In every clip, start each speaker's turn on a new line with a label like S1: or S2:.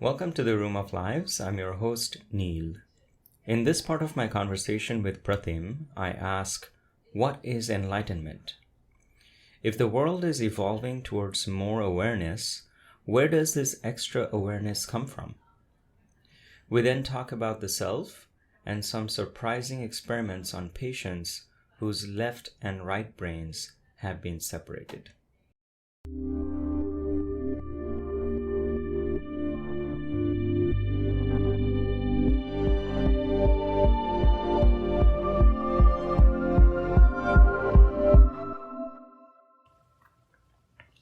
S1: Welcome to the Room of Lives. I'm your host, Neil. In this part of my conversation with Pratim, I ask, what is enlightenment? If the world is evolving towards more awareness, where does this extra awareness come from? We then talk about the self and some surprising experiments on patients whose left and right brains have been separated.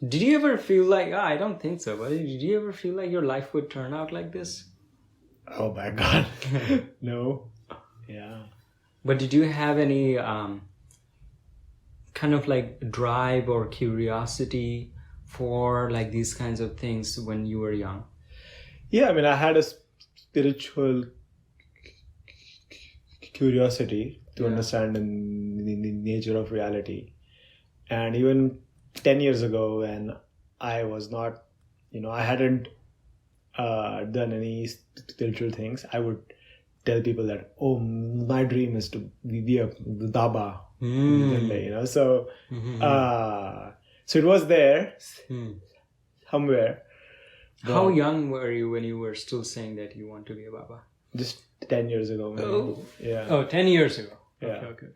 S1: Did you ever feel like, I don't think so, but did you ever feel like your life would turn out like this?
S2: Oh my God. No. Yeah.
S1: But did you have any kind of like drive or curiosity for like these kinds of things when you were young?
S2: Yeah, I mean, I had a spiritual curiosity to understand the nature of reality. And even 10 years ago, when I was not, I hadn't done any spiritual things, I would tell people that, oh, my dream is to be a Baba. So it was there somewhere.
S1: How young were you when you were still saying that you want to be a Baba?
S2: Just 10 years ago. Maybe.
S1: Oh.
S2: Yeah.
S1: Oh, 10 years ago.
S2: Yeah.
S1: Okay.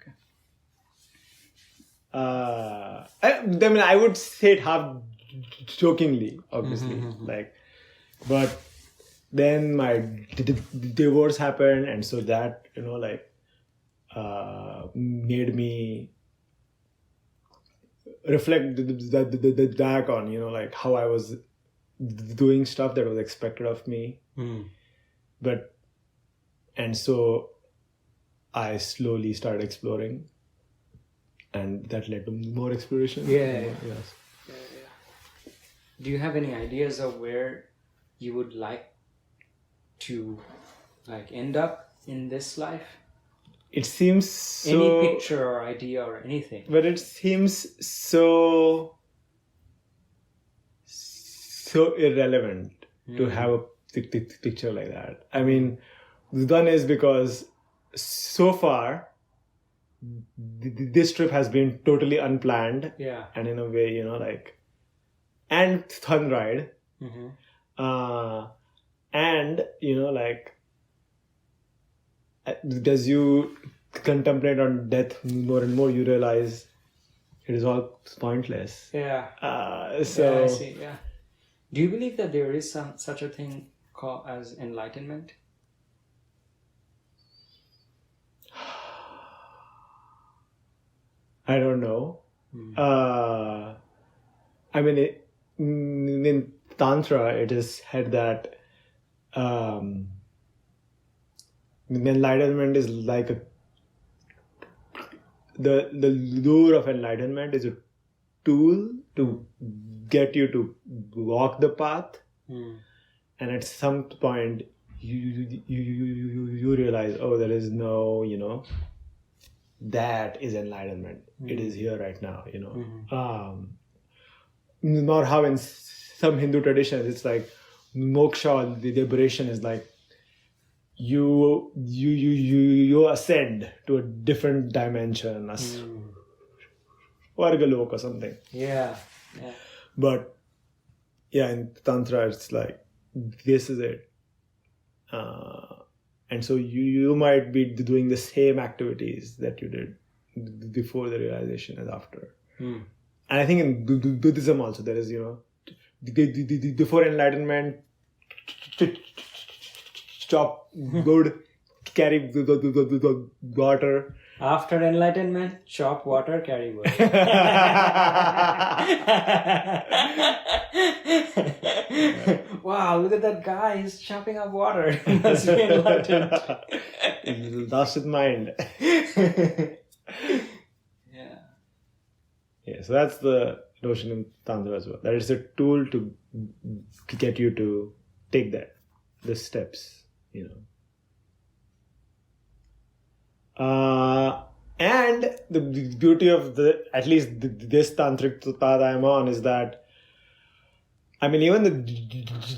S2: I would say it half jokingly, obviously, but then my divorce happened, and so that made me reflect back on how I was doing stuff that was expected of me, and so I slowly started exploring. And that led to more exploration.
S1: Yeah.
S2: Yes.
S1: Yeah. Do you have any ideas of where you would like to end up in this life?
S2: It seems so...
S1: Any picture or idea or anything.
S2: But it seems so irrelevant to have a picture like that. I mean, one is because so far this trip has been totally unplanned, and in a way, and fun ride, and as you contemplate on death more and more, you realize it is all pointless.
S1: Yeah.
S2: So
S1: I see. Yeah. Do you believe that there is such a thing called as enlightenment?
S2: I don't know. I mean, in Tantra, it is said that enlightenment is like the lure of enlightenment is a tool to get you to walk the path, and at some point you realize, oh, there is no, that is enlightenment. It is here right now, Not how in some Hindu traditions it's like moksha or the liberation is like you ascend to a different dimension, Vargalok or something.
S1: Yeah.
S2: But yeah, in Tantra it's like this is it. And so you might be doing the same activities that you did before the realization as after. And I think in Buddhism also there is, before enlightenment, chop wood, carry the water.
S1: After enlightenment, chop water, carry wood. Wow, look at that guy. He's chopping up water. He must be enlightened.
S2: Lost his mind. Yeah, so that's the notion in Tantra as well. That it's a tool to get you to take the steps, And the beauty of at least this tantric path I'm on is that, I mean, even the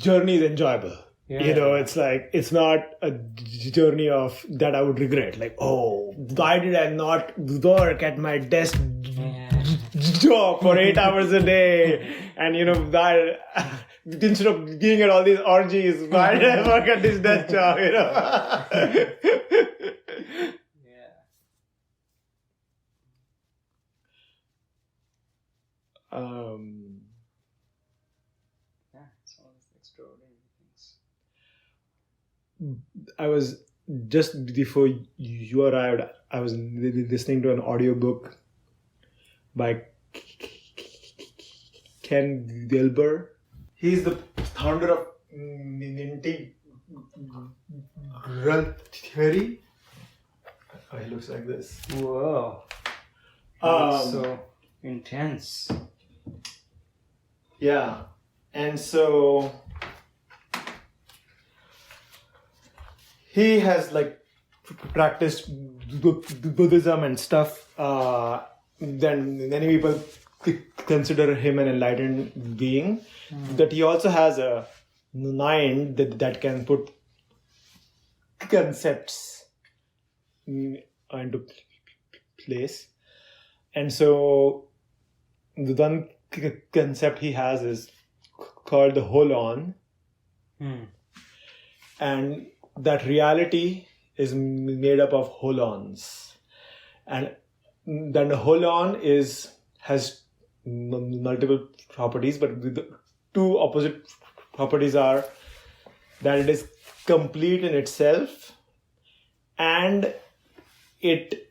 S2: journey is enjoyable. It's like, it's not a journey of that I would regret. Like, oh, why did I not work at my desk job for 8 hours a day? And, why, instead of being at all these orgies, why did I work at this desk job,
S1: It's all these extraordinary things.
S2: I was, just before you arrived, I was listening to an audiobook by Ken Wilber. He's the founder of integral theory. Oh, he looks like this.
S1: Whoa. That's so intense.
S2: Yeah. And so he has practiced Buddhism and stuff. Then many people consider him an enlightened being. That he also has a mind that can put concepts into place. And so the one concept he has is called the whole on. And that reality is made up of holons. And then the holon has multiple properties, but the two opposite properties are that it is complete in itself and it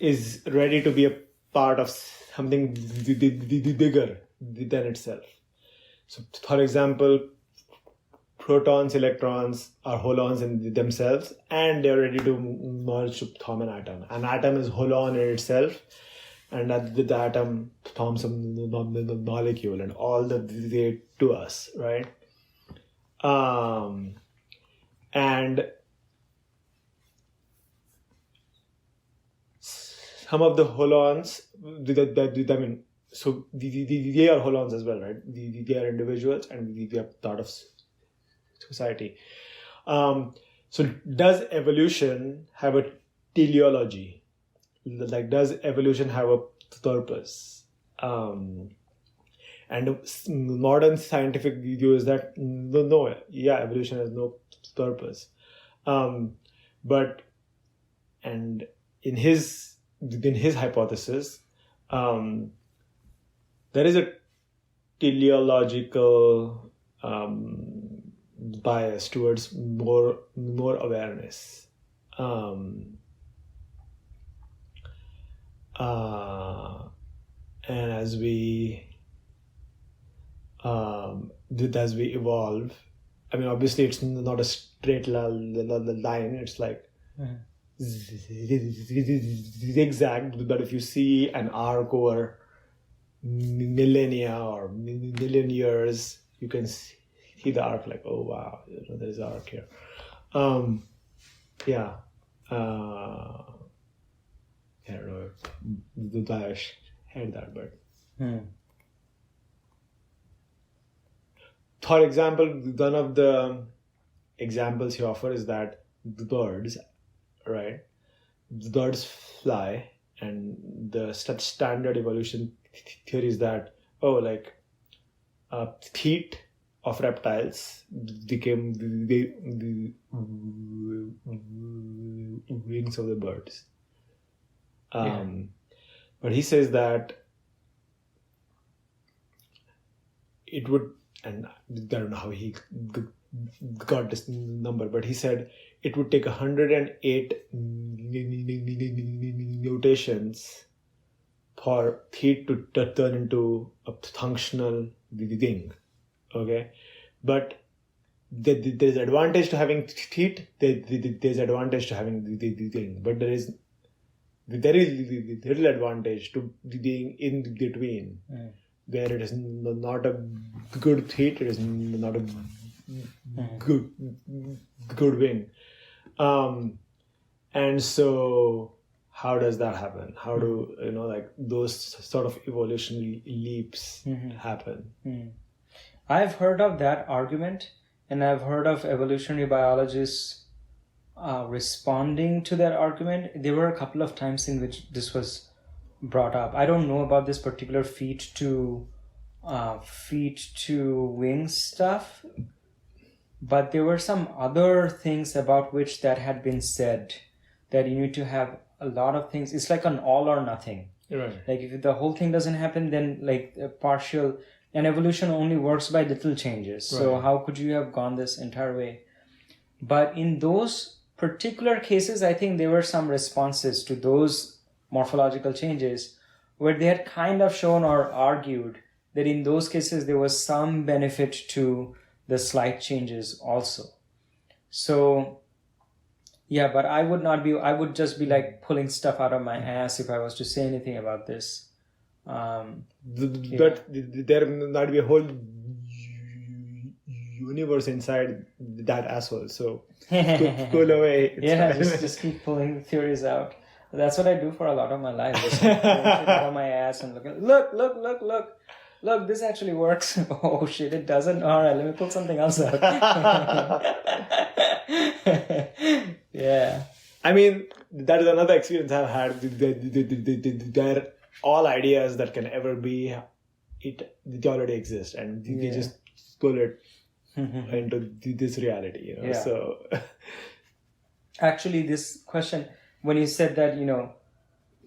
S2: is ready to be a part of something bigger than itself. So, for example, protons, electrons are holons in themselves, and they're ready to merge to form an atom. An atom is holon in itself, and the atom forms a molecule, and all the way to us, right? And some of the holons, so they are holons as well, right? They are individuals, and they are part of society. So does evolution have a teleology? Does evolution have a purpose? And modern scientific view is that no, evolution has no purpose. But in his hypothesis, there is a teleological bias towards more awareness. And as we evolve, obviously it's not a straight line. It's like zigzag, but if you see an arc over millennia or million years, you can see the arc, like, oh wow, there's an arc here. I don't know if Daesh had that, but for example, one of the examples he offers is that the birds, right? The birds fly, and the standard evolution theory is that feet of reptiles became the wings of the birds. But he says that it would, and I don't know how he got this number, but he said it would take 108 mutations for feet to turn into a functional wing. Okay, but there's advantage to having feet. There's advantage to having the wing, but there is little advantage to being in between, where it is not a good feet, it is not a good wing. And so how does that happen? How do those sort of evolutionary leaps happen?
S1: I've heard of that argument,
S3: and I've heard of evolutionary biologists responding to that argument. There were a couple of times in which this was brought up. I don't know about this particular feet to wings stuff, but there were some other things about which that had been said, that you need to have a lot of things. It's like an all or nothing.
S2: Right.
S3: Like if the whole thing doesn't happen, then like a partial, and evolution only works by little changes. So
S2: Right.
S3: how could you have gone this entire way? But in those particular cases, I think there were some responses to those morphological changes where they had kind of shown or argued that in those cases there was some benefit to the slight changes also. So yeah, but I would just be like pulling stuff out of my ass if I was to say anything about this.
S2: But there might be a whole universe inside that asshole. So pull away. It's
S3: Yeah,
S2: fine.
S3: just keep pulling theories out. That's what I do for a lot of my life. Just pulling shit out of my ass and look, this actually works. Oh shit, it doesn't. All right, let me pull something else out. Yeah.
S2: I mean, that is another experience I've had. They're all ideas that can ever be. They already exist, and you
S3: Yeah.
S2: just pull it into this reality. You know,
S3: Yeah.
S2: so
S3: Actually, this question, when you said that,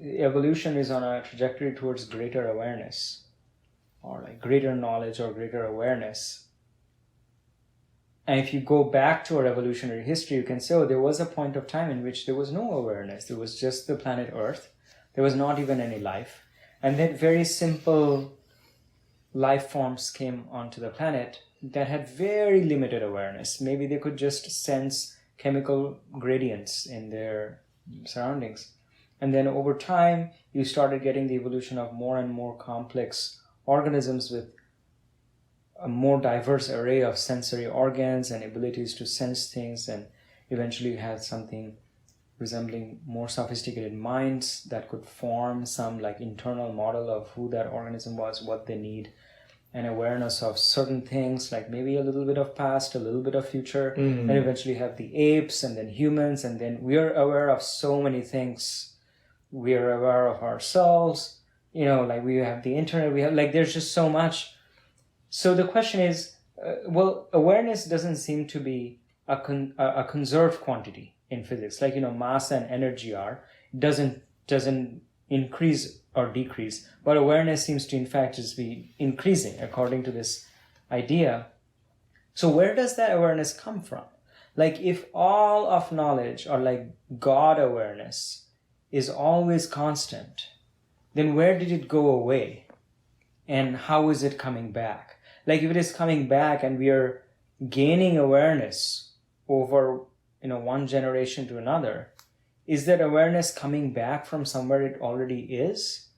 S3: evolution is on a trajectory towards greater awareness, or like greater knowledge or greater awareness. And if you go back to our evolutionary history, you can say, oh, there was a point of time in which there was no awareness. There was just the planet Earth. There was not even any life. And then very simple life forms came onto the planet that had very limited awareness. Maybe they could just sense chemical gradients in their surroundings. And then over time, you started getting the evolution of more and more complex organisms with a more diverse array of sensory organs and abilities to sense things, and eventually had something resembling more sophisticated minds that could form some like internal model of who that organism was, what they need, and awareness of certain things, like maybe a little bit of past, a little bit of future, and eventually have the apes and then humans, and then we're aware of so many things. We're aware of ourselves, like we have the internet, we have like, there's just so much. So the question is, awareness doesn't seem to be a conserved quantity in physics, like, mass and energy are. It doesn't increase or decrease, but awareness seems to in fact just be increasing according to this idea. So where does that awareness come from? Like if all of knowledge, or like God awareness, is always constant, then where did it go away? And how is it coming back? Like if it is coming back and we are gaining awareness over, one generation to another, is that awareness coming back from somewhere it already is?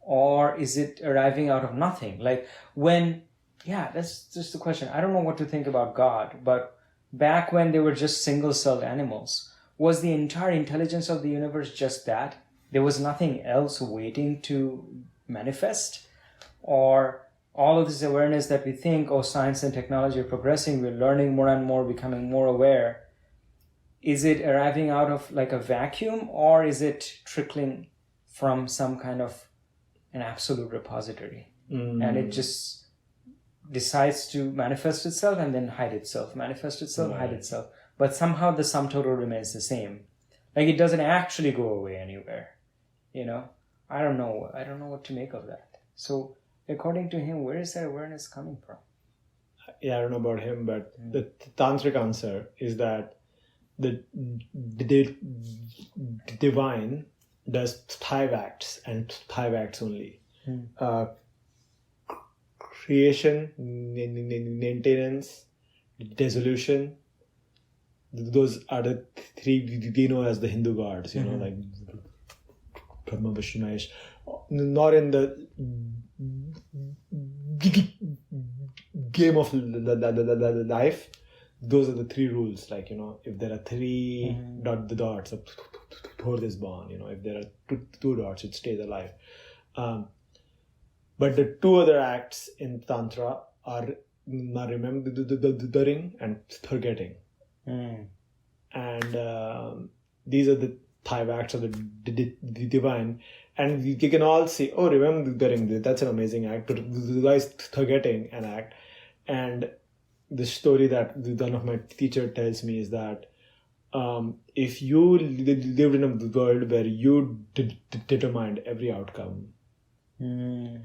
S3: Or is it arriving out of nothing? Like that's just the question. I don't know what to think about God, but back when they were just single-celled animals, was the entire intelligence of the universe just that? There was nothing else waiting to manifest? Or all of this awareness that we think, science and technology are progressing, we're learning more and more, becoming more aware. Is it arriving out of like a vacuum, or is it trickling from some kind of an absolute repository? And it just decides to manifest itself and then hide itself, manifest itself, hide itself. But somehow the sum total remains the same. Like it doesn't actually go away anywhere. I don't know what to make of that. So according to him, where is that awareness coming from?
S2: Yeah, I don't know about him, but the tantric answer is that the divine does 5 acts and 5 acts only. Creation, maintenance, dissolution. Those are the 3 we know as the Hindu gods, like Brahma, Vishnu, Mahesh. Not in the game of life. Those are the 3 rules. Like, if there are 3 dots, a Thor is born. If there are 2 dots, it stays alive. But the 2 other acts in Tantra are remembering and forgetting. And these are the 5 acts of the divine. And you can all say, oh, remembering, that's an amazing act. But the guy is forgetting an act. And the story that one of my teacher tells me is that if you lived in a world where you determined every outcome, it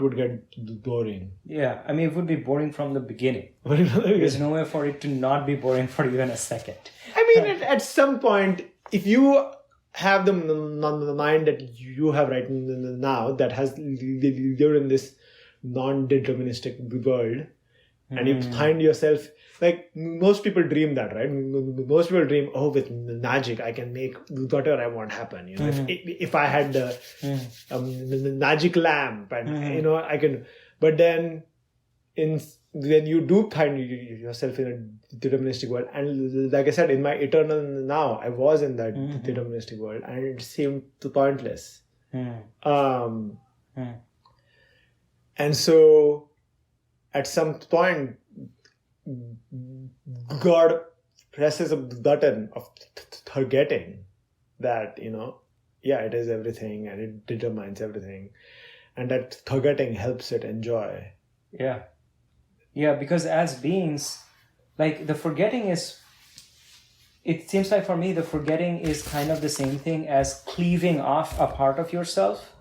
S2: would get boring.
S3: Yeah, I mean, it would be boring from the beginning. There's no way for it to not be boring for even a second.
S2: I mean, at some point, if you have the mind that you have right now that has lived in this non-deterministic world, and you find yourself, like most people dream that, right? Most people dream, oh, with magic I can make whatever I want happen. You know, if I had the magic lamp, and you know, I can. But then, when you do find yourself in a deterministic world, and like I said, in my eternal now, I was in that deterministic world, and it seemed pointless. And so, at some point, God presses a button of forgetting that, you know, yeah, it is everything and it determines everything. And that forgetting helps it enjoy.
S3: Yeah. Yeah, because as beings, like the forgetting is, it seems like for me, the forgetting is kind of the same thing as cleaving off a part of yourself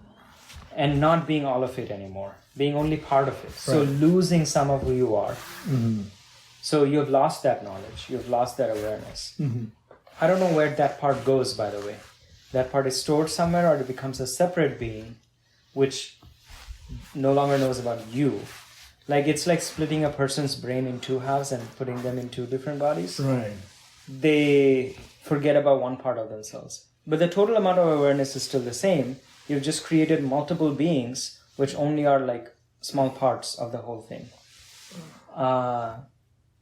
S3: and not being all of it anymore, being only part of it. Right. So losing some of who you are. So you've lost that knowledge. You've lost that awareness. I don't know where that part goes, by the way. That part is stored somewhere, or it becomes a separate being, which no longer knows about you. Like, it's like splitting a person's brain in 2 halves and putting them in 2 different bodies.
S2: Right.
S3: They forget about one part of themselves. But the total amount of awareness is still the same. You've just created multiple beings, which only are like small parts of the whole thing.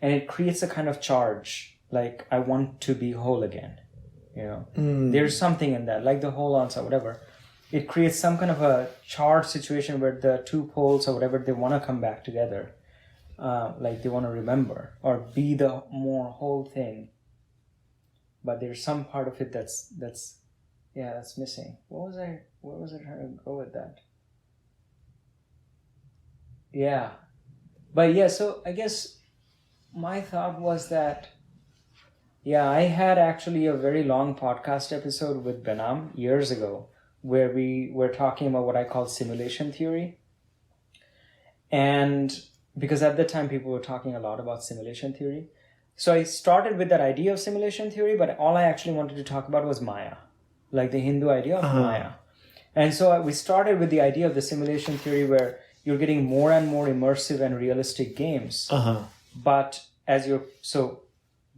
S3: And it creates a kind of charge, like, I want to be whole again. You know, there's something in that, like the whole answer, whatever. It creates some kind of a charged situation where the 2 poles or whatever, they want to come back together. Like they want to remember or be the more whole thing. But there's some part of it that's missing. Where was I trying to go with that? Yeah. But yeah, so I guess my thought was that, yeah, I had actually a very long podcast episode with Benam years ago where we were talking about what I call simulation theory. And because at the time people were talking a lot about simulation theory. So I started with that idea of simulation theory, but all I actually wanted to talk about was Maya, like the Hindu idea of Maya. And so we started with the idea of the simulation theory where you're getting more and more immersive and realistic games. But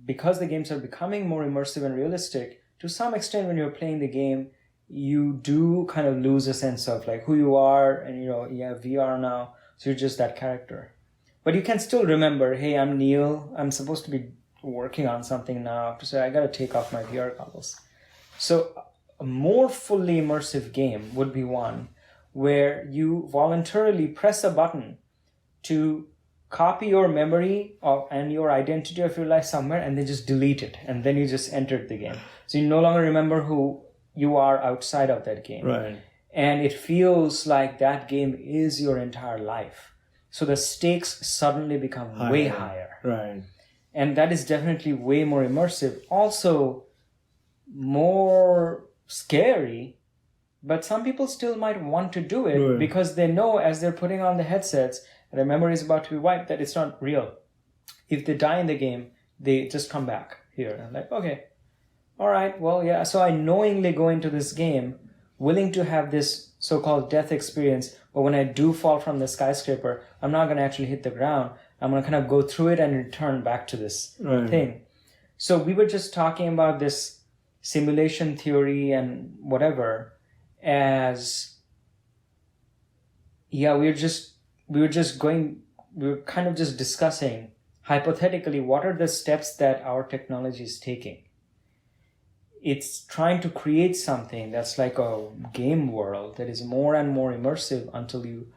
S3: because the games are becoming more immersive and realistic, to some extent when you're playing the game, you do kind of lose a sense of like who you are, and you know, you have VR now, so you're just that character. But you can still remember, hey, I'm Neil, I'm supposed to be working on something now, so I gotta take off my VR goggles. So a more fully immersive game would be one where you voluntarily press a button to copy your memory and your identity of your life somewhere, and then just delete it, and then you just entered the game. So you no longer remember who you are outside of that game.
S2: Right.
S3: And it feels like that game is your entire life. So the stakes suddenly become way higher.
S2: Right.
S3: And that is definitely way more immersive. Also more scary, but some people still might want to do it because they know as they're putting on the headsets and their memory is about to be wiped that it's not real. If they die in the game, they just come back here. And I'm like, okay, all right, well, yeah. So I knowingly go into this game willing to have this so-called death experience, but when I do fall from the skyscraper, I'm not going to actually hit the ground. I'm going to kind of go through it and return back to this thing. So we were just talking about this simulation theory and whatever as, yeah, we were kind of just discussing hypothetically what are the steps that our technology is taking. It's trying to create something that's like a game world that is more and more immersive until you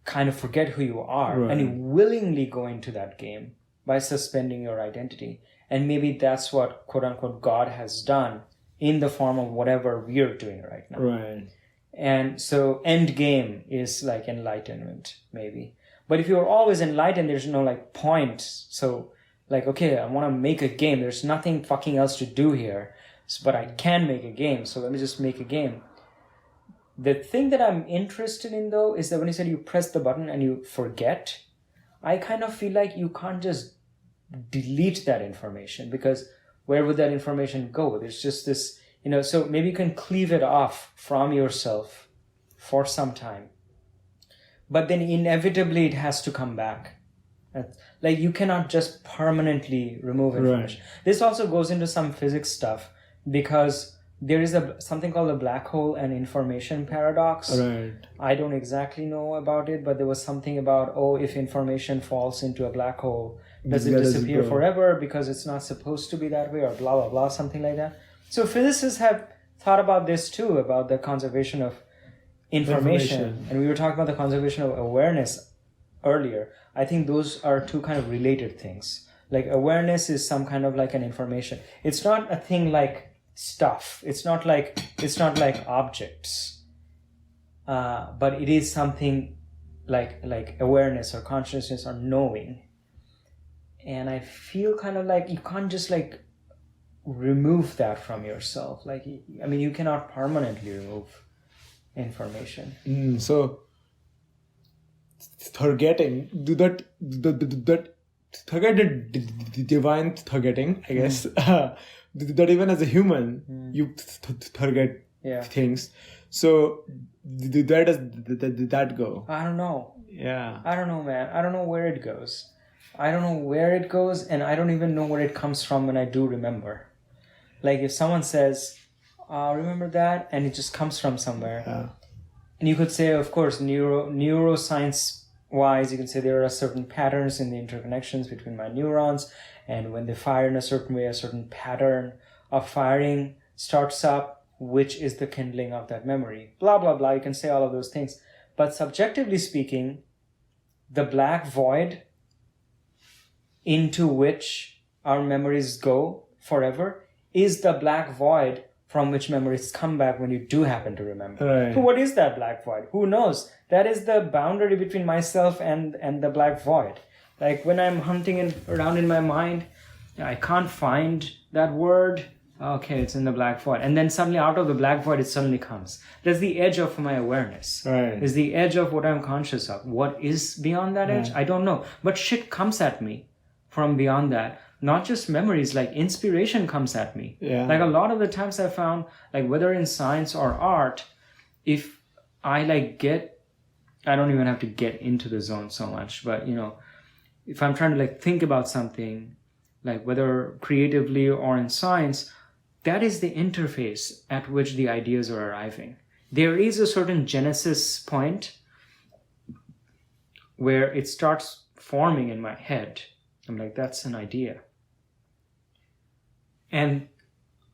S3: kind of forget who you are,
S2: Right.
S3: and you willingly go into that game by suspending your identity. And maybe that's what, quote unquote, God has done in the form of whatever we're doing right now.
S2: Right.
S3: And so end game is like enlightenment, maybe. But if you're always enlightened, there's no like point. So like, okay, I want to make a game. There's nothing fucking else to do here, but I can make a game. So let me just make a game. The thing that I'm interested in, though, is that when you said you press the button and you forget, I kind of feel like you can't just delete that information, because where would that information go? There's just this, so maybe you can cleave it off from yourself for some time. But then inevitably it has to come back. Like you cannot just permanently remove information. Right. This also goes into some physics stuff, because there is something called the black hole and information paradox.
S2: Right.
S3: I don't exactly know about it, but there was something about, if information falls into a black hole, does it disappear forever because it's not supposed to be that way, or blah, blah, blah, something like that. So physicists have thought about this too, about the conservation of information. And we were talking about the conservation of awareness earlier. I think those are two kind of related things. Like awareness is some kind of like an information. It's not a thing like stuff. It's not like objects. But it is something like awareness or consciousness or knowing. And I feel kind of like you can't just like remove that from yourself. Like, I mean, you cannot permanently remove information.
S2: So forgetting, that forget the divine forgetting, I guess. That even as a human, you forget things. So where does that go?
S3: I don't know.
S2: Yeah.
S3: I don't know, man. I don't know where it goes. And I don't even know where it comes from when I do remember. Like if someone says, remember that, and it just comes from somewhere.
S2: Yeah.
S3: And you could say, of course, neuroscience-wise, you can say there are certain patterns in the interconnections between my neurons, and when they fire in a certain way, a certain pattern of firing starts up, which is the kindling of that memory. Blah, blah, blah. You can say all of those things. But subjectively speaking, the black void into which our memories go forever is the black void from which memories come back when you do happen to remember.
S2: Right.
S3: So what is that black void? Who knows? That is the boundary between myself and the black void. Like when I'm hunting around in my mind, I can't find that word. Okay, it's in the black void. And then suddenly out of the black void, it suddenly comes. That's the edge of my awareness.
S2: Right.
S3: It's the edge of what I'm conscious of. What is beyond that edge? I don't know. But shit comes at me from beyond that. Not just memories, like inspiration comes at me.
S2: Yeah.
S3: Like a lot of the times I found, like whether in science or art, if I I don't even have to get into the zone so much, but if I'm trying to think about something, like whether creatively or in science, that is the interface at which the ideas are arriving. There is a certain genesis point where it starts forming in my head. I'm like, that's an idea. And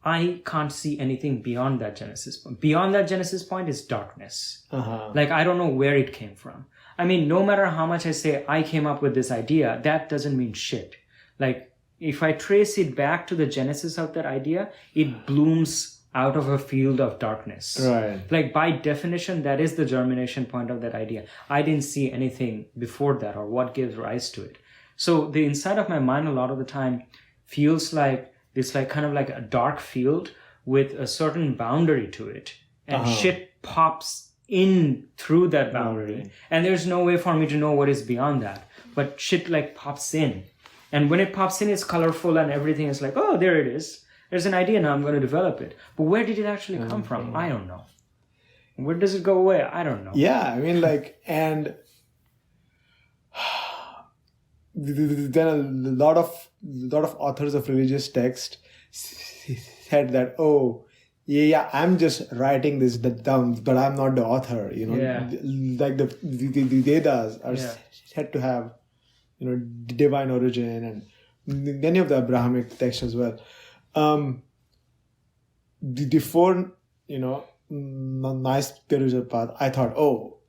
S3: I can't see anything beyond that genesis point. Beyond that genesis point is darkness. Like, I don't know where it came from. I mean, no matter how much I say I came up with this idea, that doesn't mean shit. Like, if I trace it back to the genesis of that idea, it blooms out of a field of darkness.
S2: Right.
S3: Like, by definition, that is the germination point of that idea. I didn't see anything before that or what gives rise to it. So the inside of my mind a lot of the time feels like it's like kind of like a dark field with a certain boundary to it. And shit pops in through that boundary. And there's no way for me to know what is beyond that. But shit like pops in. And when it pops in, it's colorful and everything is like, oh, there it is. There's an idea now, I'm going to develop it. But where did it actually come from? I don't know. Where does it go away? I don't know.
S2: Yeah, I mean, and then a lot of authors of religious text said that, I'm just writing this down, but I'm not the author. Like the Vedas are said to have divine origin, and many of the Abrahamic texts as well. Before my spiritual path, I thought,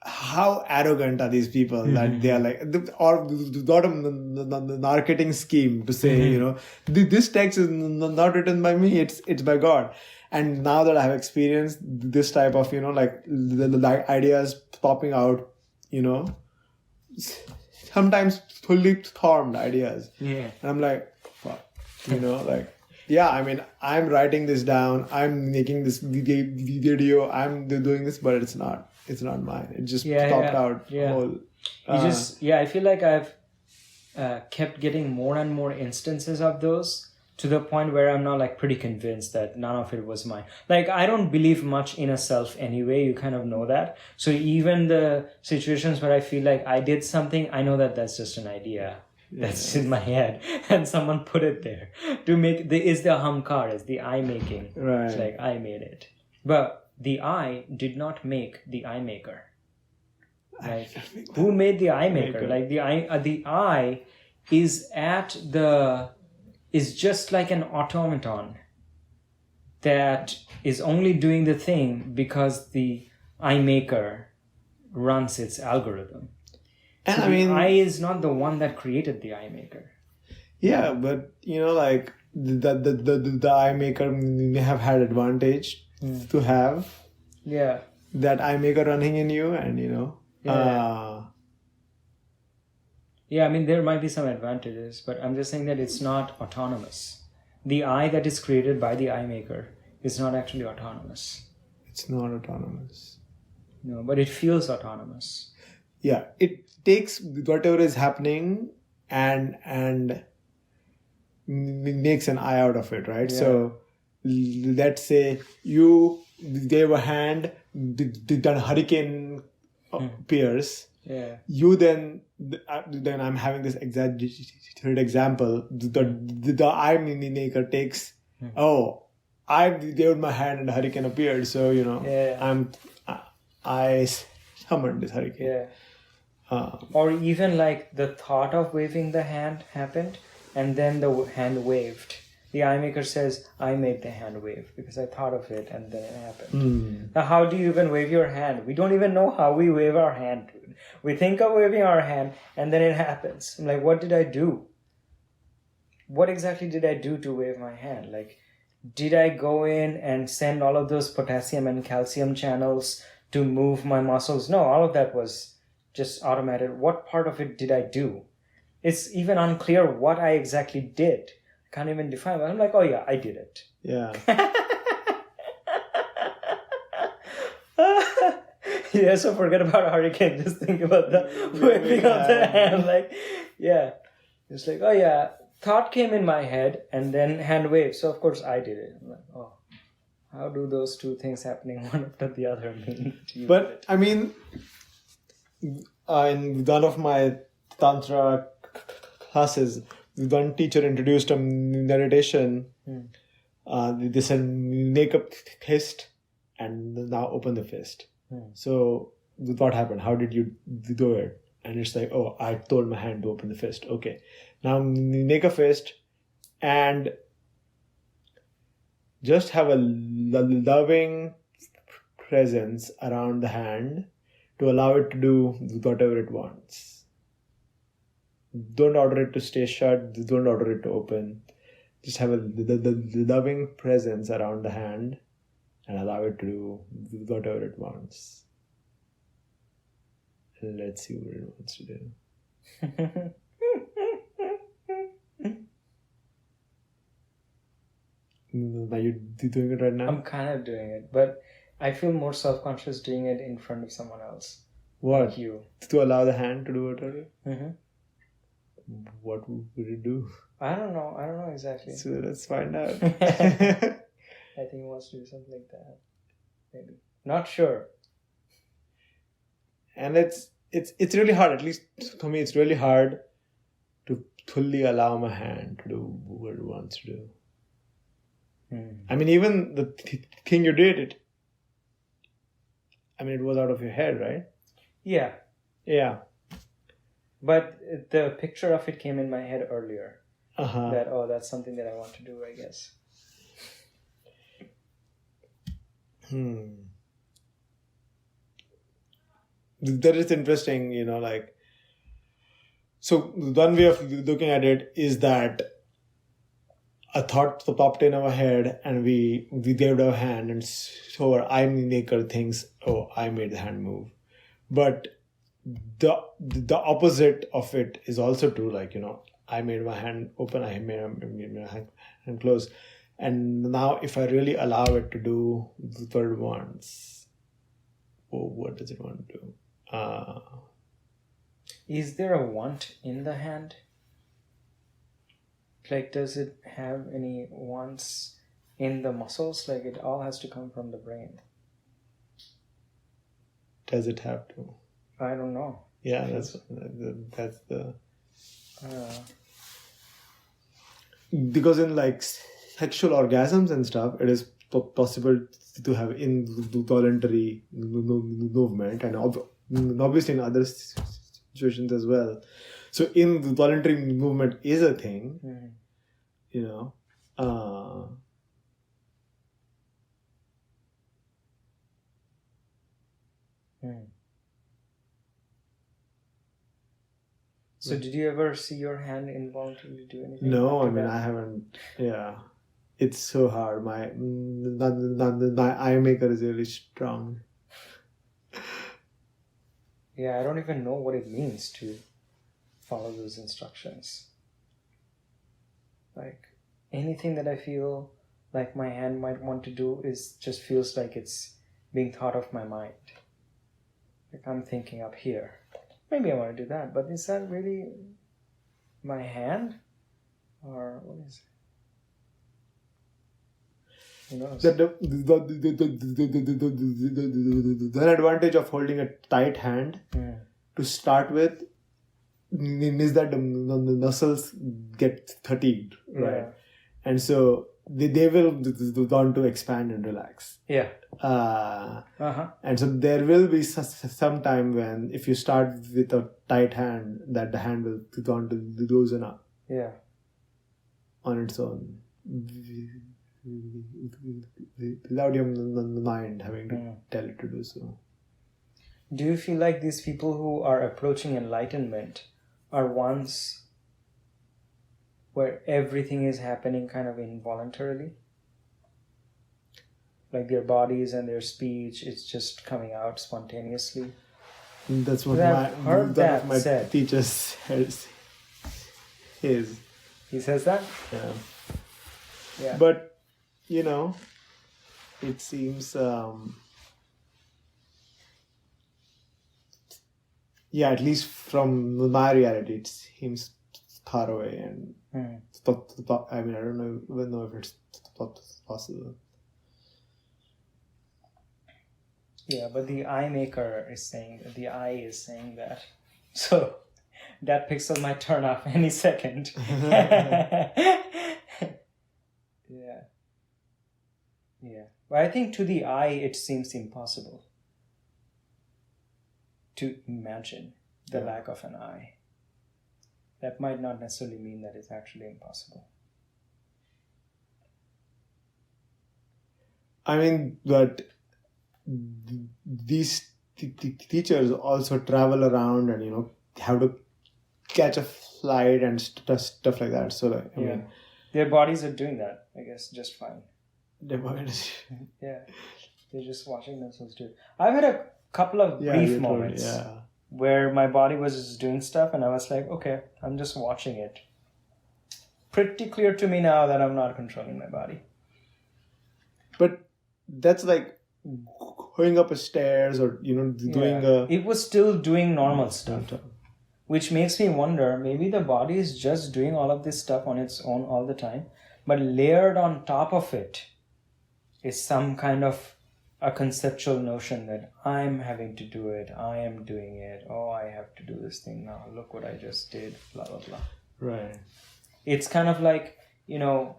S2: how arrogant are these people that they are like, or got a marketing scheme to say, you know, this text is not written by me, it's by God. And now that I have experienced this type of, you know, like the ideas popping out, you know, sometimes fully formed ideas.
S3: Yeah.
S2: And I'm like, fuck, you know, like, yeah, I mean, I'm writing this down, I'm making this video, I'm doing this, but it's not mine. It just popped out whole.
S3: I feel like I've kept getting more and more instances of those, to the point where I'm now like pretty convinced that none of it was mine. Like, I don't believe much in a self anyway, you kind of know that. So even the situations where I feel like I did something, I know that that's just an idea. That's in my head, and someone put it there to make is the ahamkar, is the I making.
S2: Right.
S3: It's like I made it, but the I did not make the I maker. Like, who made the I maker? Like the I is just like an automaton that is only doing the thing because the I maker runs its algorithm.
S2: And
S3: so
S2: I mean,
S3: I is not the one that created the eye maker.
S2: Yeah, but you know, like the eye maker may have had advantage to have that eye maker running in you, and you know,
S3: I mean, there might be some advantages, but I'm just saying that it's not autonomous. The eye that is created by the eye maker is not actually autonomous.
S2: It's not autonomous.
S3: No, but it feels autonomous.
S2: Yeah, it takes whatever is happening and makes an eye out of it, right? So let's say you gave a hand, did a hurricane appears.
S3: Yeah.
S2: You then I'm having this exaggerated example. The eye maker takes, I gave my hand and a hurricane appeared. So you know, I summoned this hurricane.
S3: Yeah. Or even like the thought of waving the hand happened, and then the hand waved. The eye maker says, I made the hand wave because I thought of it and then it happened. Now, how do you even wave your hand? We don't even know how we wave our hand. We think of waving our hand and then it happens. I'm like, what did I do? What exactly did I do to wave my hand? Like, did I go in and send all of those potassium and calcium channels to move my muscles? No, all of that was just automated. What part of it did I do? It's even unclear what I exactly did. I can't even define it. I'm like, oh yeah, I did it.
S2: Yeah.
S3: Yeah, so forget about hurricane. Just think about the waving of the hand. Like, yeah. It's like, oh yeah, thought came in my head and then hand wave. So of course I did it. I'm like, oh, how do those two things happening one after the other mean?
S2: But I mean, in one of my Tantra classes, one teacher introduced a meditation. They said, make a fist and now open the fist. So what happened? How did you do it? And it's like, oh, I told my hand to open the fist. Okay. Now make a fist and just have a loving presence around the hand to allow it to do whatever it wants. Don't order it to stay shut. Don't order it to open. Just have the loving presence around the hand and allow it to do whatever it wants. And let's see what it wants to do. Are you doing it right now?
S3: I'm kind of doing it, but I feel more self-conscious doing it in front of someone else.
S2: What?
S3: Like you.
S2: To allow the hand to do whatever?
S3: Mm-hmm.
S2: What would it do?
S3: I don't know exactly.
S2: So let's find out.
S3: I think he wants to do something like that. Maybe. Not sure.
S2: And it's really hard, at least for me, it's really hard to fully allow my hand to do what it wants to do. I mean, even the thing you did, it was out of your head, right?
S3: Yeah.
S2: Yeah.
S3: But the picture of it came in my head earlier.
S2: That,
S3: that's something that I want to do, I guess.
S2: that is interesting, like, so one way of looking at it is that a thought popped in our head and we gave our hand, and so our eye maker thinks, oh, I made the hand move. But the opposite of it is also true. Like, I made my hand open, I made my hand close. And now if I really allow it to do what it wants, what does it want to do?
S3: Is there a want in the hand? Like, does it have any wants in the muscles? Like, it all has to come from the brain.
S2: Does it have to?
S3: I don't know.
S2: Yeah, that's the... because in like sexual orgasms and stuff, it is possible to have involuntary movement, and obviously in other situations as well. So involuntary movement is a thing,
S3: So did you ever see your hand involuntarily do anything?
S2: No, I mean, I haven't. Yeah, it's so hard. My eye maker is really strong.
S3: Yeah, I don't even know what it means to follow those instructions. Like, anything that I feel like my hand might want to do just feels like it's being thought of my mind. Like, I'm thinking up here, maybe I want to do that, but is that really my hand? Or what is it? Who knows?
S2: The advantage of holding a tight hand to start with is that the muscles get fatigued, right?
S3: Yeah.
S2: And so they will want to expand and relax.
S3: Yeah.
S2: And so there will be some time when, if you start with a tight hand, that the hand will want to loosen up.
S3: Yeah.
S2: On its own, without your mind having to tell it to do so.
S3: Do you feel like these people who are approaching enlightenment are ones where everything is happening kind of involuntarily? Like their bodies and their speech is just coming out spontaneously?
S2: That's what my
S3: said.
S2: teacher says. He
S3: says that?
S2: Yeah. But, it seems... at least from my reality, it seems far away, and I don't even know if it's possible.
S3: Yeah, but the eye maker is saying that, the eye is saying that. So that pixel might turn off any second. Yeah. But I think to the eye, it seems impossible to imagine the lack of an eye. That might not necessarily mean that it's actually impossible.
S2: I mean, but these teachers also travel around and, have to catch a flight and stuff like that. So, I mean,
S3: their bodies are doing that, I guess, just fine.
S2: Their bodies.
S3: Yeah. They're just watching themselves do it. I've had a couple of brief moments where my body was just doing stuff and I was like, okay, I'm just watching it. Pretty clear to me now that I'm not controlling my body.
S2: But that's like going up a stairs or, doing
S3: It was still doing normal stuff. Which makes me wonder, maybe the body is just doing all of this stuff on its own all the time, but layered on top of it is some kind of a conceptual notion that I'm having to do it, I am doing it, oh, I have to do this thing now, look what I just did, blah, blah, blah.
S2: Right.
S3: It's kind of like, you're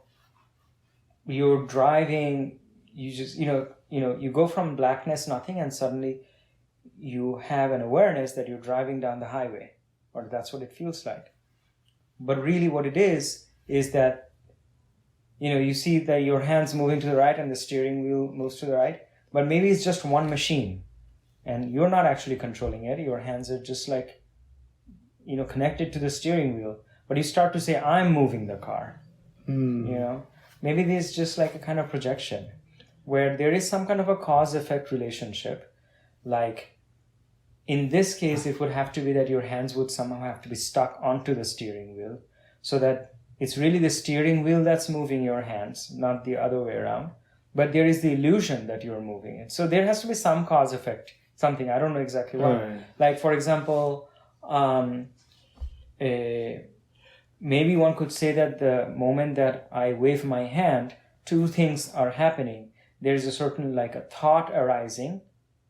S3: driving, you just, you go from blackness, nothing, and suddenly you have an awareness that you're driving down the highway, or that's what it feels like. But really what it is that, you see that your hand's moving to the right and the steering wheel moves to the right, but maybe it's just one machine and you're not actually controlling it. Your hands are just like, connected to the steering wheel, but you start to say, I'm moving the car. Maybe there's just like a kind of projection where there is some kind of a cause-effect relationship. Like in this case, it would have to be that your hands would somehow have to be stuck onto the steering wheel, so that it's really the steering wheel that's moving your hands, not the other way around. But there is the illusion that you're moving it. So there has to be some cause-effect, something. I don't know exactly what.
S2: Right.
S3: Like, for example, maybe one could say that the moment that I wave my hand, two things are happening. There's a certain, like a thought arising,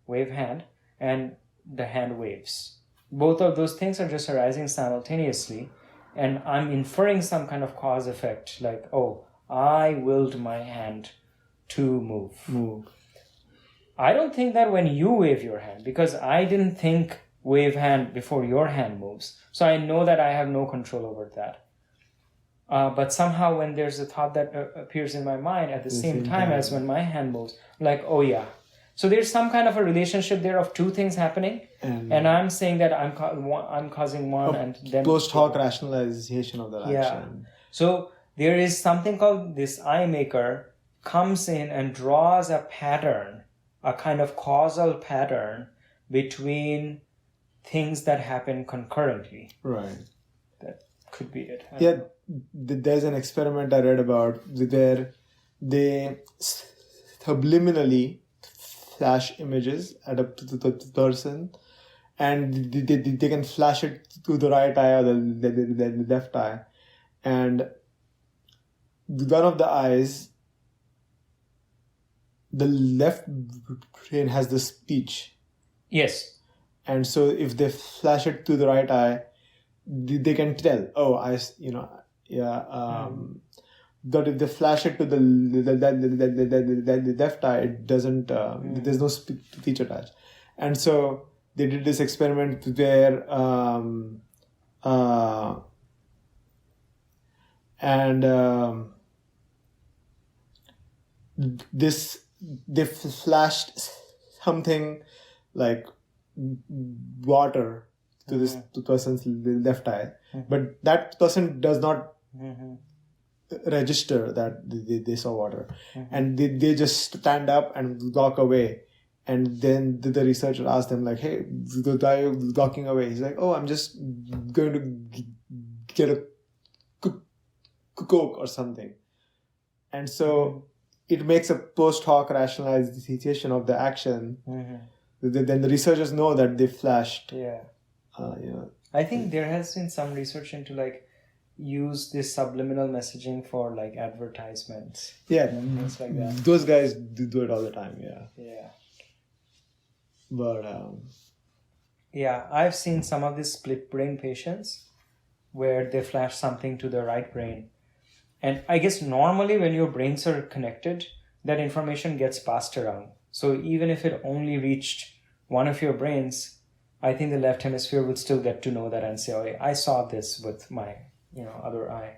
S3: wave hand, and the hand waves. Both of those things are just arising simultaneously, and I'm inferring some kind of cause effect, like, oh, I willed my hand to move. I don't think that when you wave your hand, because I didn't think wave hand before your hand moves. So I know that I have no control over that. But somehow when there's a thought that appears in my mind at the same time as when my hand moves, like, oh yeah. So there's some kind of a relationship there of two things happening. And I'm saying that I'm causing one and then...
S2: Post hoc rationalization of that action.
S3: Yeah. So there is something called this eye maker comes in and draws a pattern, a kind of causal pattern between things that happen concurrently.
S2: Right.
S3: That could be it.
S2: There's an experiment I read about where they subliminally flash images at a person, and they can flash it to the right eye or the left eye, and one of the eyes, the left brain has the speech.
S3: Yes.
S2: And so if they flash it to the right eye, they can tell, but if they flash it to the left eye, it doesn't, there's no speech attached. And so they did this experiment where, they flashed something like water to this person's left eye, but that person does not register that they saw water, and they just stand up and walk away. And then the researcher asked them, like, hey, the guy walking away, he's like, oh, I'm just going to get a Coke or something. And so it makes a post hoc rationalization of the action. Then the researchers know that they flashed.
S3: I think there has been some research into like use this subliminal messaging for like advertisements.
S2: Yeah,
S3: things like that.
S2: Those guys do it all the time.
S3: Yeah.
S2: But
S3: I've seen some of these split brain patients where they flash something to the right brain. And I guess normally when your brains are connected, that information gets passed around. So even if it only reached one of your brains, I think the left hemisphere would still get to know that and say, oh, I saw this with my other eye.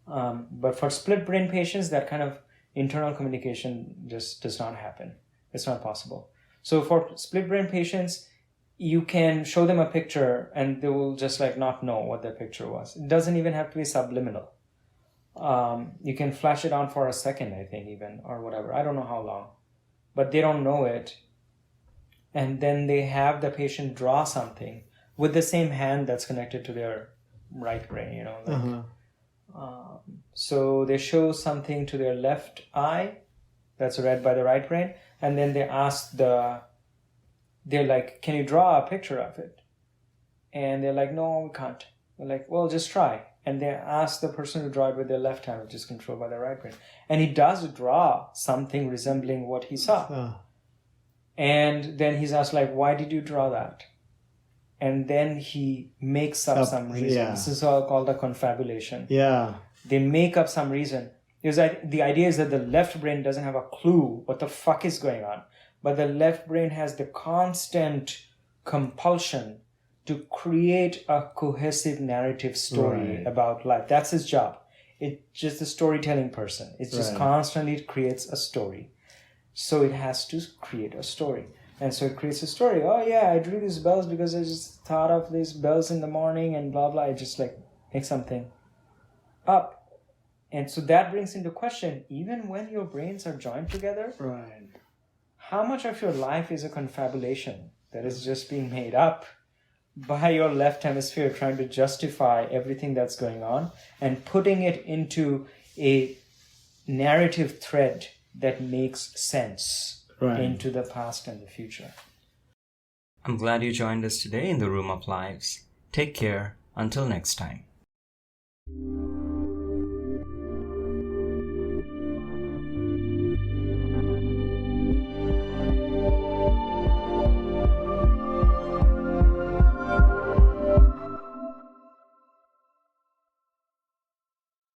S3: But for split brain patients, that kind of internal communication just does not happen. It's not possible. So for split brain patients, you can show them a picture and they will just like not know what that picture was. It doesn't even have to be subliminal. You can flash it on for a second, I think, even, or whatever. I don't know how long, but they don't know it. And then they have the patient draw something with the same hand that's connected to their right brain, so they show something to their left eye that's read by the right brain, and then they ask they're like, can you draw a picture of it? And they're like, no, we can't. They're like, well, just try. And they ask the person to draw it with their left hand, which is controlled by the right brain. And he does draw something resembling what he saw. And then he's asked, like, why did you draw that? And then he makes up some reason. Yeah. This is all called a confabulation.
S2: Yeah.
S3: They make up some reason. The idea is that the left brain doesn't have a clue what the fuck is going on. But the left brain has the constant compulsion to create a cohesive narrative story about life. That's his job. It's just a storytelling person. It just constantly creates a story. So it has to create a story. And so it creates a story. Oh yeah, I drew these bells because I just thought of these bells in the morning and blah blah. I just like make something up. And so that brings into question, even when your brains are joined together,
S2: Right.
S3: how much of your life is a confabulation that is just being made up by your left hemisphere trying to justify everything that's going on and putting it into a narrative thread that makes sense into the past and the future.
S1: I'm glad you joined us today in the Room of Lives. Take care. Until next time.